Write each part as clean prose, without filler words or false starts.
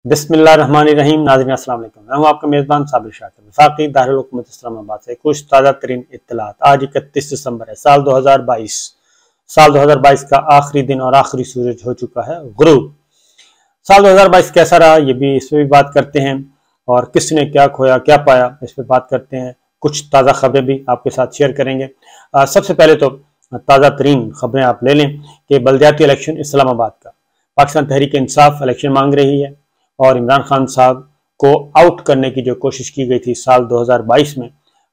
बिस्मिल्लाहिर्रहमानिर्रहीम। नाज़रीन अस्सलाम वालेकुम। मैं हूं आपका मेज़बान साबिर शाकिर। वफाकी दारुल हुकूमत इस्लामाबाद से कुछ ताज़ा तरीन इत्तलात। आज 31 दिसंबर है, साल 2022। साल 2022 का आखिरी दिन और आखिरी सूरज हो चुका है गुरूब। साल 2022 कैसा रहा, ये भी इस पर भी बात करते हैं, और किसने क्या खोया क्या पाया इस पर बात करते हैं। कुछ ताज़ा खबरें भी आपके साथ शेयर करेंगे। सबसे पहले तो ताज़ा तरीन खबरें आप ले लें कि बल्दियाती इलेक्शन इस्लामाबाद का पाकिस्तान तहरीक इंसाफ इलेक्शन मांग रही है, और इमरान खान साहब को आउट करने की जो कोशिश की गई थी साल 2022 में,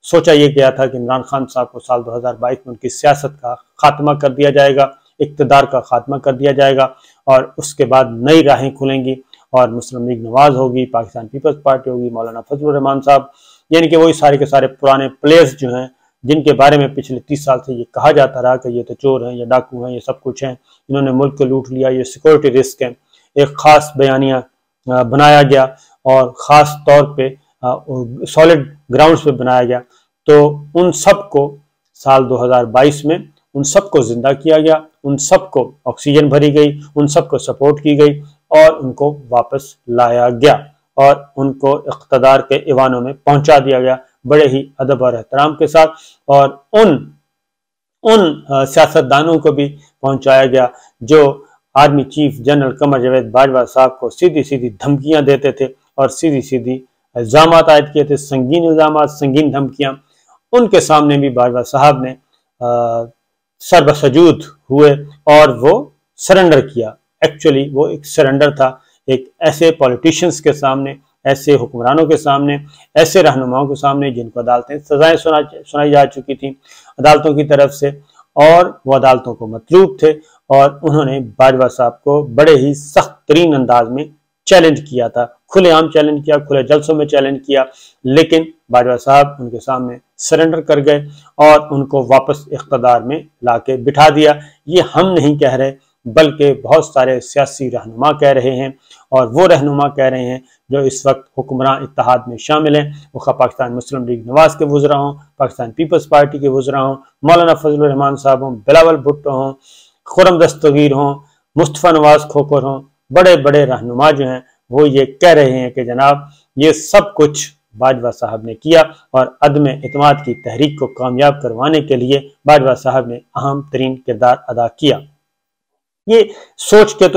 सोचा यह गया था कि इमरान खान साहब को साल 2022 में उनकी सियासत का खात्मा कर दिया जाएगा, इक़्तिदार का खात्मा कर दिया जाएगा, और उसके बाद नई राहें खुलेंगी और मुस्लिम लीग नवाज होगी, पाकिस्तान पीपल्स पार्टी होगी, मौलाना फजलुर रहमान साहब, यानी कि वही सारे के सारे पुराने प्लेयर्स जो हैं जिनके बारे में पिछले 30 साल से ये कहा जाता रहा कि ये तो चोर हैं, ये डाकू हैं, ये सब कुछ हैं, इन्होंने मुल्क को लूट लिया, ये सिक्योरिटी रिस्क है। एक खास बयानिया बनाया गया और ख़ास तौर पे सॉलिड ग्राउंड्स पे बनाया गया। तो उन सब को साल 2022 में उन सब को जिंदा किया गया, उन सब को ऑक्सीजन भरी गई, उन सब को सपोर्ट की गई और उनको वापस लाया गया और उनको इक़्तिदार के ईवानों में पहुंचा दिया गया बड़े ही अदब और एहतराम के साथ। और उन सियासतदानों को भी पहुंचाया गया जो army chief general Qamar Javed Bajwa साहब को सीधी सीधी धमकियां देते थे और सीधी सीधी इल्जाम आयद किए थे, संगीन इल्जाम, संगीन धमकियां। उनके सामने भी बाजवा साहब ने सर्वसजूद हुए और वो सरेंडर किया। एक्चुअली वो एक सरेंडर था, एक ऐसे पॉलिटिशियंस के सामने, ऐसे हुक्मरानों के सामने, ऐसे रहनुमाओं के सामने जिनको अदालतें सजाएं सुनाई जा चुकी थी अदालतों की तरफ से, और वो अदालतों को मतलूब थे, और उन्होंने बाजवा साहब को बड़े ही सख्त तरीन अंदाज में चैलेंज किया था, खुलेआम चैलेंज किया, खुले जलसों में चैलेंज किया। लेकिन बाजवा साहब उनके सामने सरेंडर कर गए और उनको वापस इक़्तिदार में लाके बिठा दिया। ये हम नहीं कह रहे, बल्कि बहुत सारे सियासी रहनुमा कह रहे हैं, और वो रहनुमा कह रहे हैं जो इस वक्त हुक्मरान इत्तेहाद में शामिल हैं, वो पाकिस्तान मुस्लिम लीग नवाज के वुज़रा हों, पाकिस्तान पीपल्स पार्टी के वुज़रा हों, मौलाना फजलुर रहमान साहब हों, बिलावल भुट्टो हों, खुरम दस्तगीर हों, मुस्तफ़ा नवाज खोखर हों, बड़े बड़े रहनुमा जो हैं वो ये कह रहे हैं कि जनाब ये सब कुछ बाजवा साहब ने किया, और अदम इत्मीनान की तहरीक को कामयाब करवाने के लिए बाजवा साहब ने अहम तरीन किरदार अदा किया। ये सोचा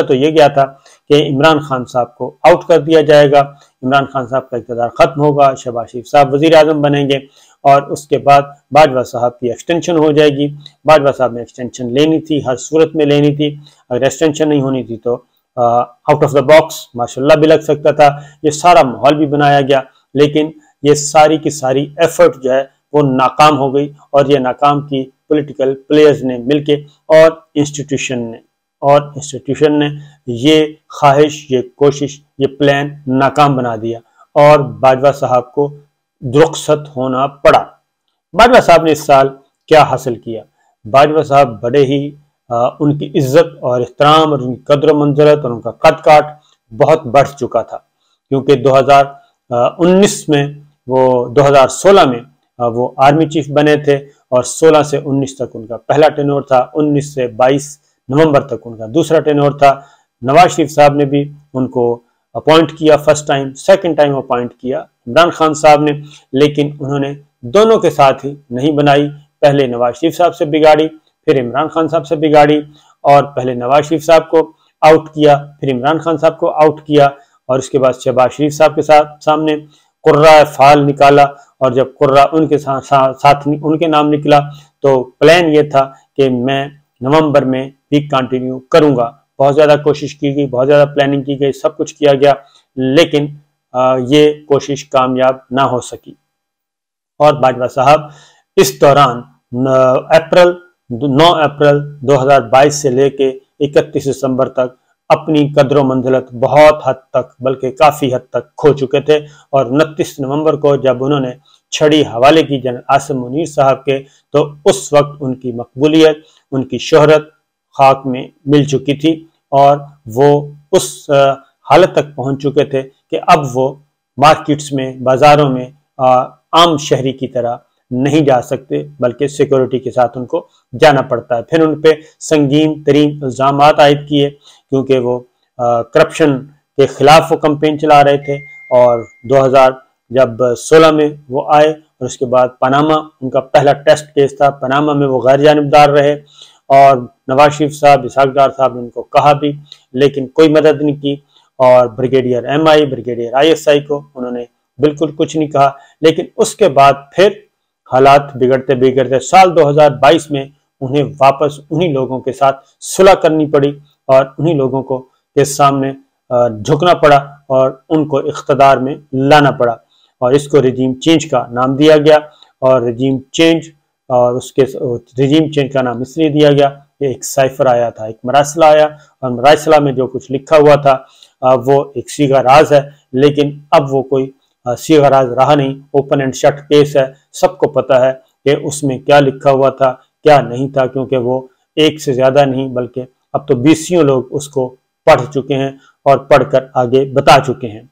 तो ये गया था कि इमरान खान साहब को आउट कर दिया जाएगा, इमरान खान साहब का इक़्तिदार खत्म होगा, शहबाज शरीफ साहब वज़ीर आज़म बनेंगे, और उसके बाद बाजवा साहब की एक्सटेंशन हो जाएगी। बाजवा साहब ने एक्सटेंशन लेनी थी, हर सूरत में लेनी थी। अगर एक्सटेंशन नहीं होनी थी तो आउट ऑफ द बॉक्स माशाल्लाह भी लग सकता था। ये सारा माहौल भी बनाया गया, लेकिन ये सारी की सारी एफर्ट जो है वो नाकाम हो गई, और ये नाकाम की पॉलिटिकल प्लेयर्स ने मिलके और इंस्टीट्यूशन ने ये ख्वाहिश, ये कोशिश, ये प्लान नाकाम बना दिया और बाजवा साहब को रुखसत होना पड़ा। बाजवा साहब ने इस साल क्या हासिल किया? बाजवा साहब बड़े ही उनकी इज्जत और एहतराम और उनकी कद्र मंजरत और उनका कद काट बहुत बढ़ चुका था, क्योंकि 2019 में वो 2016 में वो आर्मी चीफ बने थे, और 16 से 19 तक उनका पहला टेन्योर था, 19 से 22 नवंबर तक उनका दूसरा टेन्योर था। नवाज शरीफ साहब ने भी उनको अपॉइंट किया, first time, second time appoint किया इमरान खान साहब ने, लेकिन उन्होंने दोनों के साथ ही नहीं बनाई। पहले नवाज शरीफ साहब से बिगाड़ी, फिर इमरान खान साहब से बिगाड़ी, और पहले नवाज शरीफ साहब को आउट किया, फिर इमरान खान साहब को आउट किया, और उसके बाद शहबाज शरीफ साहब के सामने कुर्रा फाल निकाला, और जब कुर्रा उनके साथ उनके नाम निकला तो प्लान ये था कि मैं नवंबर में भी कंटिन्यू करूंगा। बहुत ज़्यादा कोशिश की गई, बहुत ज़्यादा प्लानिंग की गई, सब कुछ किया गया, लेकिन ये कोशिश कामयाब ना हो सकी। और बाजवा साहब इस दौरान 9 अप्रैल 2022 से लेके 31 दिसंबर तक अपनी कद्र मंजिलत बहुत हद तक, बल्कि काफ़ी हद तक खो चुके थे। और 29 नवंबर को जब उन्होंने छड़ी हवाले की जनरल आसिम मुनीर साहब के, तो उस वक्त उनकी मकबूलियत, उनकी शोहरत खाक में मिल चुकी थी, और वो उस हालत तक पहुंच चुके थे कि अब वो मार्केट्स में, बाज़ारों में आम शहरी की तरह नहीं जा सकते, बल्कि सिक्योरिटी के साथ उनको जाना पड़ता है। फिर उन पे संगीन तरीन इल्जाम आयद किए, क्योंकि वो करप्शन के खिलाफ वो कैंपेन चला रहे थे। और 2016 में वो आए और उसके बाद पनामा उनका पहला टेस्ट केस था। पनामा में वो गैर जानिबदार रहे और नवाज शरीफ साहब, इसहाक डार साहब ने उनको कहा भी, लेकिन कोई मदद नहीं की। और ब्रिगेडियर MI, ब्रिगेडियर ISI को उन्होंने बिल्कुल कुछ नहीं कहा। लेकिन उसके बाद फिर हालात बिगड़ते बिगड़ते साल 2022 में उन्हें वापस उन्हीं लोगों के साथ सुलह करनी पड़ी और उन्हीं लोगों को के सामने झुकना पड़ा और उनको इख्तदार में लाना पड़ा। और इसको रिजीम चेंज का नाम दिया गया। और रिजीम चेंज और उसके रिजीम चेंज का नाम इसलिए दिया गया कि एक साइफर आया था, एक मरासला आया और मरासला में जो कुछ लिखा हुआ था वो एक सीगा राज है। लेकिन अब वो कोई सीगा राज रहा नहीं, ओपन एंड शट केस है। सबको पता है कि उसमें क्या लिखा हुआ था, क्या नहीं था, क्योंकि वो एक से ज्यादा नहीं बल्कि अब तो 20 लोग उसको पढ़ चुके हैं और पढ़कर आगे बता चुके हैं।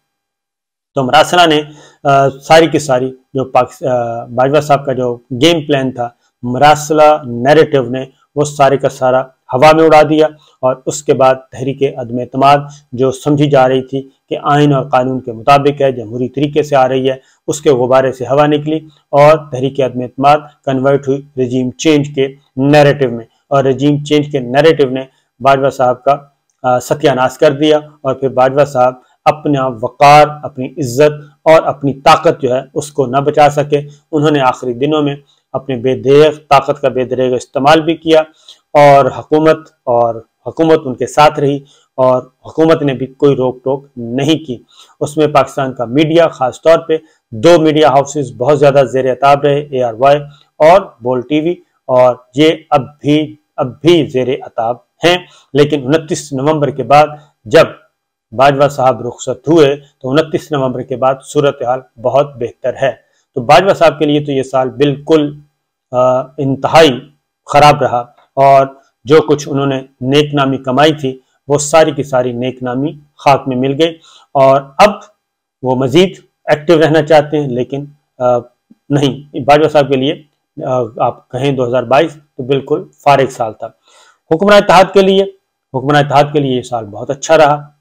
तो मरासला ने सारी की सारी जो बाजवा साहब का जो गेम प्लान था, मरासला नैरेटिव ने वो सारे का सारा हवा में उड़ा दिया। और उसके बाद तहरीके अदम एतमाद जो समझी जा रही थी कि आइन और कानून के मुताबिक है, जमहूरी तरीके से आ रही है, उसके गुब्बारे से हवा निकली और तहरीके अदम एतमाद कन्वर्ट हुई रिजीम चेंज के नैरेटिव में। और रिजीम चेंज के नैरेटिव ने बाजवा साहब का सत्यानाश कर दिया। और फिर बाजवा साहब अपना वकार, अपनी इज्जत और अपनी ताकत जो है उसको न बचा सके। उन्होंने आखिरी दिनों में अपने बेदरेग ताकत का बेदरेग इस्तेमाल भी किया और हुकूमत उनके साथ रही और हुकूमत ने भी कोई रोक टोक नहीं की। उसमें पाकिस्तान का मीडिया, खास तौर पे 2 मीडिया हाउसेस बहुत ज्यादा जेर अताब रहे, ARY और बोल TV, और ये अब भी जेर अताब हैं। लेकिन 29 नवंबर के बाद जब बाजवा साहब रुखसत हुए तो 29 नवंबर के बाद सूरत हाल बहुत बेहतर है। तो बाजवा साहब के लिए तो ये साल बिल्कुल इंतहाई खराब रहा और जो कुछ उन्होंने नेकनामी कमाई थी वो सारी की सारी नेकनामी खाक में मिल गई। और अब वो मजीद एक्टिव रहना चाहते हैं, लेकिन नहीं, बाजवा साहब के लिए आप कहें 2022 तो बिल्कुल फारिग साल था। हुक्मरान इत्तेहाद के लिए ये साल बहुत अच्छा रहा।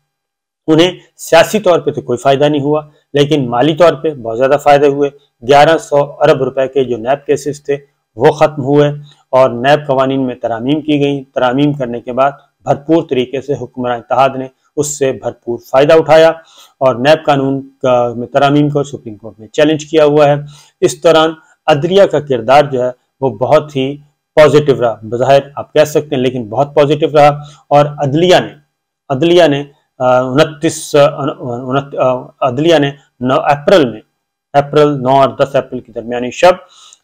उन्हें सियासी तौर पे तो कोई फायदा नहीं हुआ, लेकिन माली तौर पे बहुत ज्यादा फायदे हुए। 1100 अरब रुपए के जो नैब केसेस थे वो खत्म हुए और नैब कवानीन में तरामीम की गई। तरामीम करने के बाद भरपूर तरीके से हुक्मरान इत्तेहाद ने उससे भरपूर फायदा उठाया और नैब कानून में तरामीम को सुप्रीम कोर्ट में चैलेंज किया हुआ है। इस दौरान अदलिया का किरदार जो है वो बहुत ही पॉजिटिव रहा, बज़ाहिर आप कह सकते हैं, लेकिन बहुत पॉजिटिव रहा। और अदलिया ने 9 अप्रैल 9 और 10 अप्रैल की दरमियानी शब,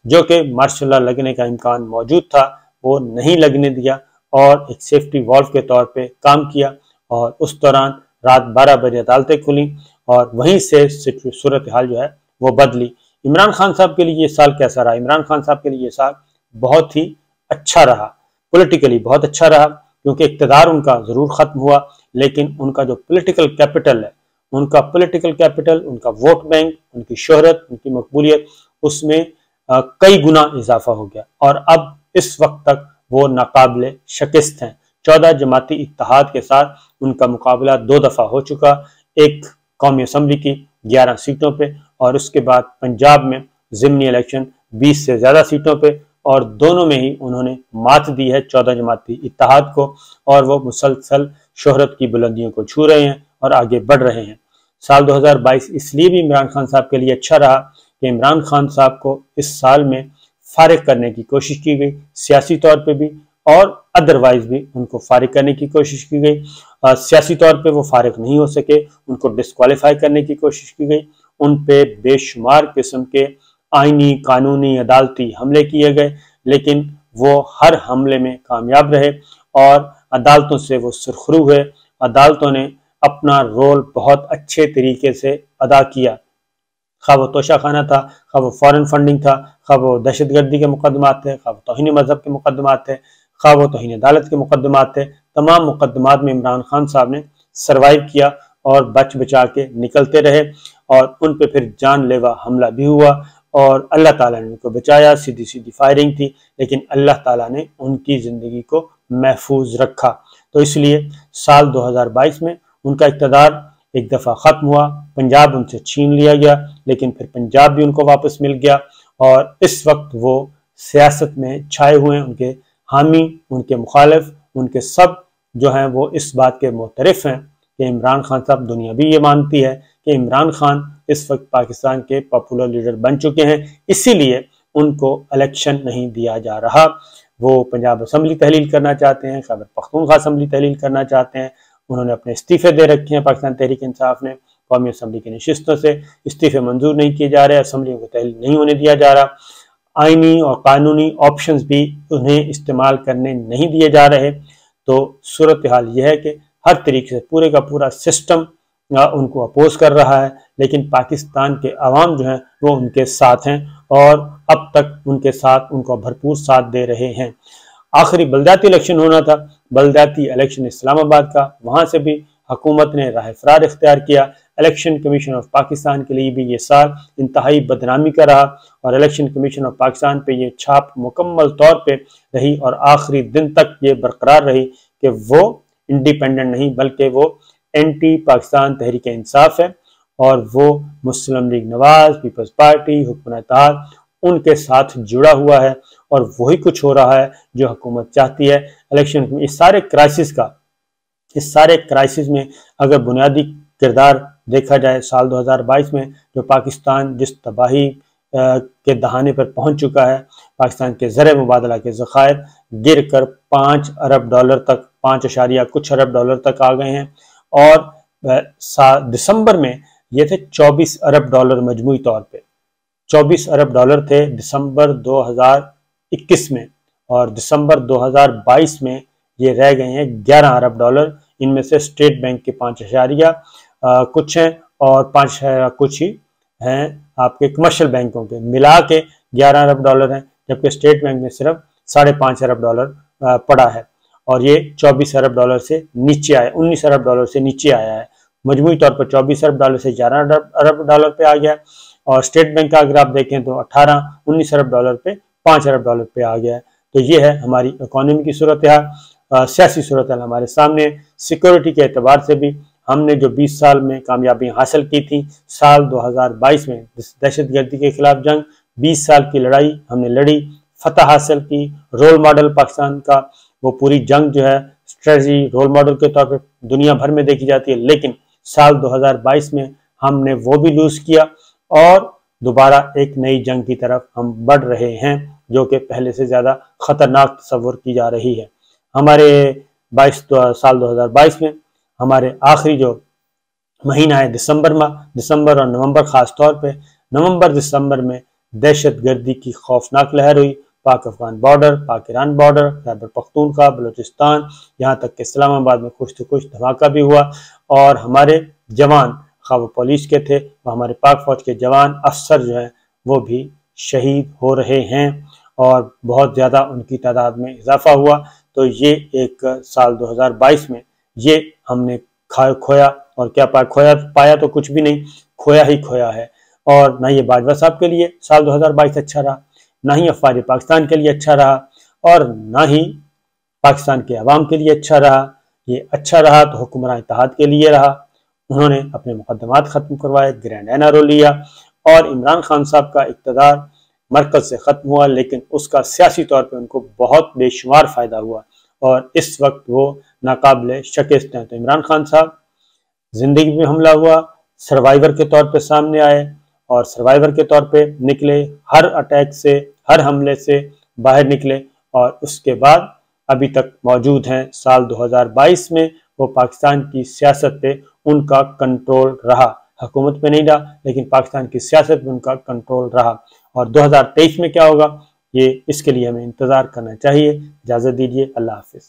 जो कि मार्शल लॉ लगने का इम्कान मौजूद था, वो नहीं लगने दिया और एक सेफ्टी वॉल्व के तौर पे काम किया। और उस दौरान रात 12 बजे अदालतें खुली और वहीं से सूरत हाल जो है वो बदली। इमरान खान साहब के लिए ये साल कैसा रहा? इमरान खान साहब के लिए ये साल बहुत ही अच्छा रहा, पॉलिटिकली बहुत अच्छा रहा, क्योंकि इक़्तिदार उनका जरूर खत्म हुआ, लेकिन उनका जो पॉलिटिकल कैपिटल है, उनका वोट बैंक, उनकी शोहरत, उनकी मकबूलियत, उसमें कई गुना इजाफा हो गया। और अब इस वक्त तक वो नाकाबिले शिकस्त हैं। 14 जमाती इत्तेहाद के साथ उनका मुकाबला 2 दफा हो चुका, एक कौमी असम्बली की 11 सीटों पे और उसके बाद पंजाब में ज़िमनी इलेक्शन 20 से ज्यादा सीटों पे, और दोनों में ही उन्होंने मात दी है 14 जमाती इत्तेहाद को। और वो मुसलसल शोहरत की बुलंदियों को छू रहे हैं और आगे बढ़ रहे हैं। साल 2022 इसलिए भी इमरान खान साहब के लिए अच्छा रहा कि इमरान खान साहब को इस साल में फारिग करने की कोशिश की गई, सियासी तौर पे भी और अदरवाइज भी उनको फारिग करने की कोशिश की गई। सियासी तौर पे वो फारिग नहीं हो सके, उनको डिस्क्वालीफाई करने की कोशिश की गई। उन पे बेशुमार किस्म के आईनी, कानूनी, अदालती हमले किए गए, लेकिन वो हर हमले में कामयाब रहे और अदालतों से वो सुरखरू हुए। अदालतों ने अपना रोल बहुत अच्छे तरीके से अदा किया, खा वो तोशाखाना था, खा वो फॉरेन फंडिंग था, खा वो दहशतगर्दी के मुकदमात थे, खा वो तौहीन मजहब के मुकदमात थे, खा वो तौहीन अदालत के मुकदमात थे। तमाम मुकदमात में इमरान खान साहब ने सर्वाइव किया और बच बचा के निकलते रहे और उन पे फिर जानलेवा हमला भी हुआ और अल्लाह ताला ने उनको बचाया। सीधी सीधी फायरिंग थी, लेकिन अल्लाह ताला ने उनकी ज़िंदगी को महफूज रखा। तो इसलिए साल 2022 में उनका इक़्तिदार एक दफ़ा ख़त्म हुआ, पंजाब उनसे छीन लिया गया, लेकिन फिर पंजाब भी उनको वापस मिल गया और इस वक्त वो सियासत में छाए हुए हैं। उनके हामी, उनके मुखालिफ, उनके सब जो हैं वो इस बात के मुतरफ हैं कि इमरान खान साहब, दुनिया भी ये मानती है कि इमरान खान इस वक्त पाकिस्तान के पॉपुलर लीडर बन चुके हैं, इसीलिए उनको इलेक्शन नहीं दिया जा रहा। वो पंजाब असम्बली तहलील करना चाहते हैं, खैबर पख्तूनख्वा असम्बली तहलील करना चाहते हैं। उन्होंने अपने इस्तीफे दे रखे हैं, पाकिस्तान तहरीक इंसाफ ने कौमी असम्बली की नशिस्तों से इस्तीफे मंजूर नहीं किए जा रहे, असम्बलियों को तहलील नहीं होने दिया जा रहा, आईनी और कानूनी ऑप्शंस भी उन्हें इस्तेमाल करने नहीं दिए जा रहे। तो सूरत हाल यह है कि हर तरीके से पूरे का पूरा सिस्टम उनको अपोज कर रहा है, लेकिन पाकिस्तान के अवाम जो हैं वो उनके साथ हैं और अब तक उनके साथ उनको भरपूर साथ दे रहे हैं। आखिरी बलदियाती इलेक्शन होना था, बलदियाती इलेक्शन इस्लामाबाद का, वहाँ से भी हुकूमत ने राह फरार इख्तियार किया। इलेक्शन कमीशन ऑफ पाकिस्तान के लिए भी ये साल इंतहाई बदनामी का रहा और इलेक्शन कमीशन ऑफ पाकिस्तान पे ये छाप मुकम्मल तौर पे रही और आखिरी दिन तक ये बरकरार रही कि वो इंडिपेंडेंट नहीं बल्कि वो एंटी पाकिस्तान तहरीक इंसाफ है और वो मुस्लिम लीग नवाज, पीपल्स पार्टी, हुकूमत इत्तेहाद उनके साथ जुड़ा हुआ है और वही कुछ हो रहा है जो हुकूमत चाहती है। इलेक्शन इस सारे क्राइसिस में अगर बुनियादी किरदार देखा जाए साल 2022 में, जो पाकिस्तान जिस तबाही के दहाने पर पहुंच चुका है, पाकिस्तान के ज़र मुबादला के ज़खायर गिर कर 5 अरब डॉलर तक, 5 कुछ अरब डॉलर तक आ गए हैं और दिसंबर में ये थे 24 अरब डॉलर मजमूई तौर पे। 24 अरब डॉलर थे दिसंबर 2021 में और दिसंबर 2022 में ये रह गए हैं 11 अरब डॉलर। इनमें से स्टेट बैंक के 5 कुछ हैं और 5 कुछ ही हैं आपके कमर्शियल बैंकों के, मिला के 11 अरब डॉलर हैं, जबकि स्टेट बैंक में सिर्फ 5.5 अरब डॉलर पड़ा है और ये 24 अरब डॉलर से नीचे आया, 19 अरब डॉलर से नीचे आया है। मजमूई तौर पर 24 अरब डॉलर से 11 अरब डॉलर पे आ गया और स्टेट बैंक का अगर आप देखें तो 19 अरब डॉलर पे 5 अरब डॉलर पे आ गया है। तो ये है हमारी इकोनॉमी की सूरत हाल, सियासी सूरत हाल हमारे सामने। सिक्योरिटी के एतबार से भी हमने जो 20 साल में कामयाबियां हासिल की थी, साल 2022 में दहशतगर्दी के खिलाफ जंग, 20 साल की लड़ाई हमने लड़ी, फतह हासिल की, रोल मॉडल पाकिस्तान का वो पूरी जंग जो है स्ट्रेटजी रोल मॉडल के तौर पर दुनिया भर में देखी जाती है, लेकिन साल 2022 में हमने वो भी लूज किया और दोबारा एक नई जंग की तरफ हम बढ़ रहे हैं जो कि पहले से ज्यादा खतरनाक तस्वर की जा रही है। हमारे साल 2022 में हमारे आखिरी जो महीना है दिसंबर और नवंबर, खास तौर पे नवंबर दिसंबर में दहशतगर्दी की खौफनाक लहर हुई। पाक अफगान बॉर्डर, पाक ईरान बॉर्डर, खैबर पख्तूनख्वा, बलूचिस्तान, यहाँ तक कि इस्लामाबाद में कुछ तो कुछ धमाका भी हुआ और हमारे जवान, खा वो पुलिस के थे, वो हमारे पाक फौज के जवान अफसर जो हैं वो भी शहीद हो रहे हैं और बहुत ज़्यादा उनकी तादाद में इजाफा हुआ। तो ये एक साल 2022 में ये हमने खोया और क्या पाया तो कुछ भी नहीं, खोया ही खोया है। और ना ये बाजवा साहब के लिए साल 2022 अच्छा रहा, ना ही अफवाज पाकिस्तान के लिए अच्छा रहा और ना ही पाकिस्तान के अवाम के लिए अच्छा रहा। ये अच्छा रहा तो हुक्मरान इत्तेहाद के लिए रहा, उन्होंने अपने मुकदमात ख़त्म करवाए, ग्रैंड एनआरओ लिया और इमरान खान साहब का इक़्तिदार मरकज़ से ख़त्म हुआ, लेकिन उसका सियासी तौर पर उनको बहुत बेशुमार फ़ायदा हुआ और इस वक्त वो नाकाबिले शिकस्त हैं। तो इमरान खान साहब जिंदगी में हमला हुआ, सर्वाइवर के तौर पे सामने आए और सर्वाइवर के तौर पे निकले, हर अटैक से, हर हमले से बाहर निकले और उसके बाद अभी तक मौजूद हैं। साल 2022 में वो पाकिस्तान की सियासत पे उनका कंट्रोल रहा, हुकूमत पे नहीं रहा लेकिन पाकिस्तान की सियासत पे उनका कंट्रोल रहा। और 2023 में क्या होगा ये इसके लिए हमें इंतज़ार करना चाहिए। इजाज़त दीजिए, अल्लाह हाफिज़।